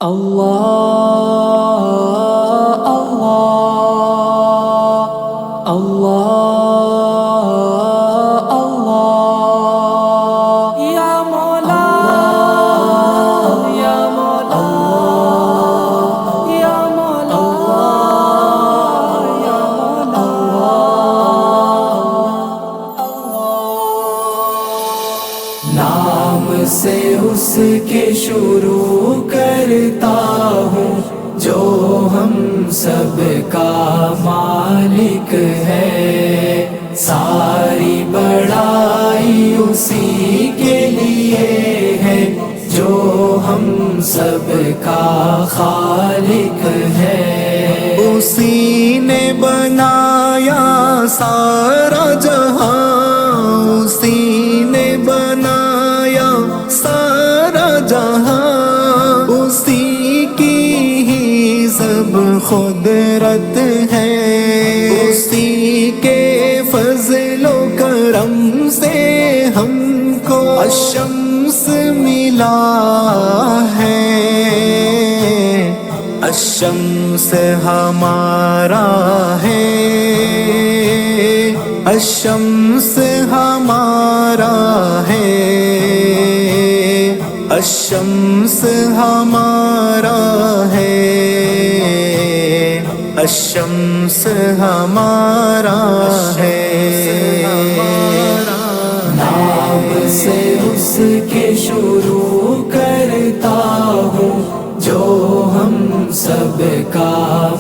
اللہ اللہ اللہ اللہ یا مولا یا مولا یا مولا یا مولا نام سے اس کے شروع کرتا ہوں جو ہم سب کا مالک ہے، ساری بڑائی اسی کے لیے ہے جو ہم سب کا خالق ہے۔ اسی نے بنایا سارا جہاں، اسی نے بنایا سارا جہاں، اسی کی ہی سب قدرت ہے، اسی کے فضل و کرم سے ہم کو الشمس ملا ہے۔ الشمس ہمارا ہے، الشمس ہمارا ہے، الشمس ہمارا ہے، الشمس ہمارا ہے۔ نام سے اس کے شروع کرتا ہوں جو ہم سب کا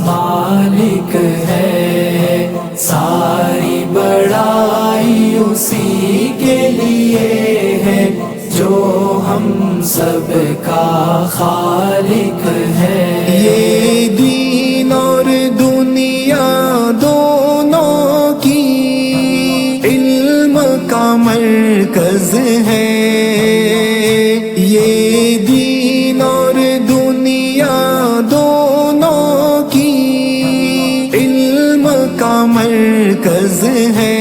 مالک ہے، ساری بڑائی اسی کے لیے ہے جو ہم سب کا خالق ہے۔ یہ دین اور دنیا دونوں کی علم کا مرکز ہے، یہ دین اور دنیا دونوں کی علم کا مرکز ہے۔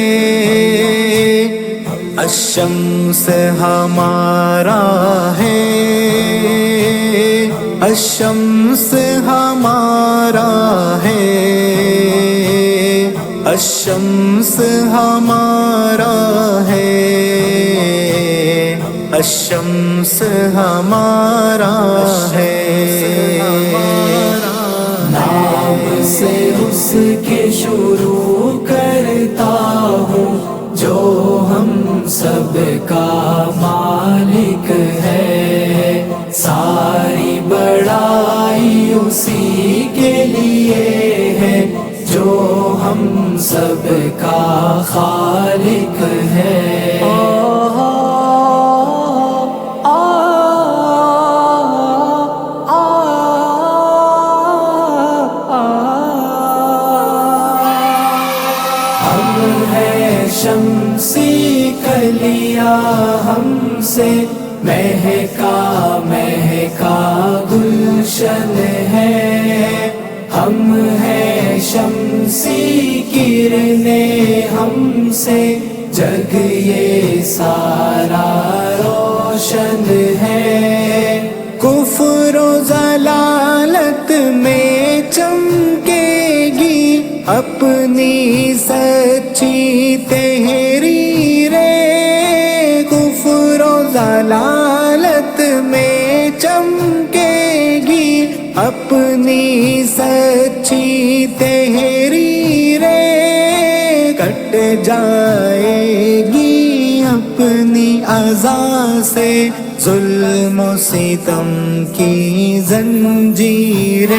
الشمس ہمارا ہے، الشمس ہمارا ہے، الشمس ہمارا ہے، الشمس ہمارا ہے۔ نام سے اس کے شروع کرتا ہوں جو ہم سب کا مالک ہے، ساری بڑائی اسی کے لیے ہے جو ہم سب کا خالق ہے۔ ہم ہیں شمسی کلیاں، ہم سے مہکا مہکا گلشن ہے، ہم ہیں شمسی کرنیں، ہم سے جگ یہ سارا روشن ہے۔ کفر و ضلالت میں چمکے گی اپنی سچی تحریریں، کفر و ضلالت میں چمکے گی اپنی سچی تحریریں، کٹ جائے گی اپنی اعضا سے ظلم و ستم کی زنجیریں۔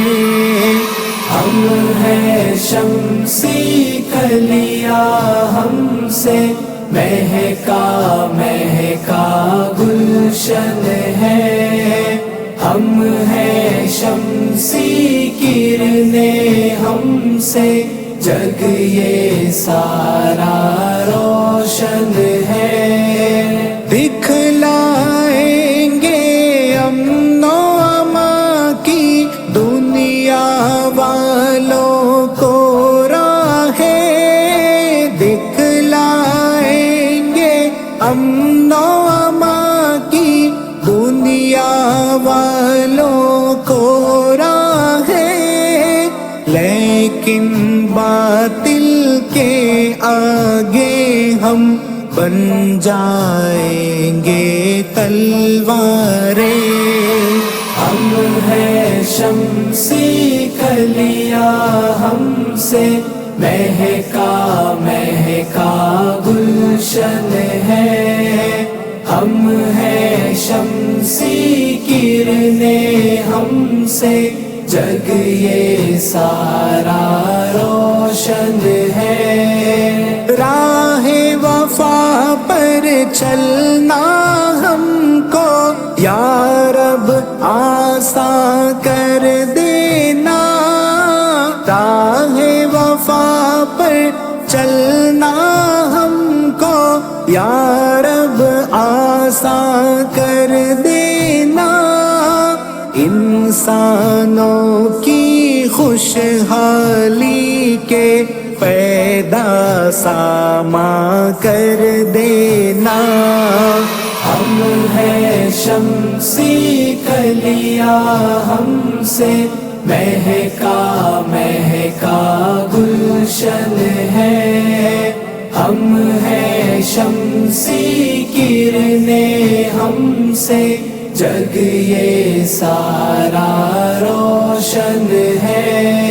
ہم ہیں شمسی کلیاں، ہم سے مہکا مہکا گلشن ہے، ہم ہیں شمسی کرنیں، ہم سے جگ یہ سارا روشن ہے۔ دکھلائیں گے امن و امان کی دنیا والوں کو راہیں، دکھلائیں گے امن و امان کی دنیا والوں کو لیکن باطل کے آگے ہم بن جائیں گے تلواریں. ہم ہیں شمسی کلیاں، ہم سے مہکا مہکا گلشن ہے. ہم ہیں شمسی کرنیں، ہم سے جگ یہ سارا روشن ہے. راہ وفا پر چلنا ہم کو یا رب آساں کر دینا. راہ وفا پر چلنا ہم کو یا رب آساں کر دینا. انسانوں کی خوشحالی کے پیدا ساما کر دینا. ہم ہیں شمسی کلیاں، ہم سے مہکا مہکا گلشن ہے. ہم ہیں شمسی کرنیں، ہم سے جگ یہ سارا روشن ہے.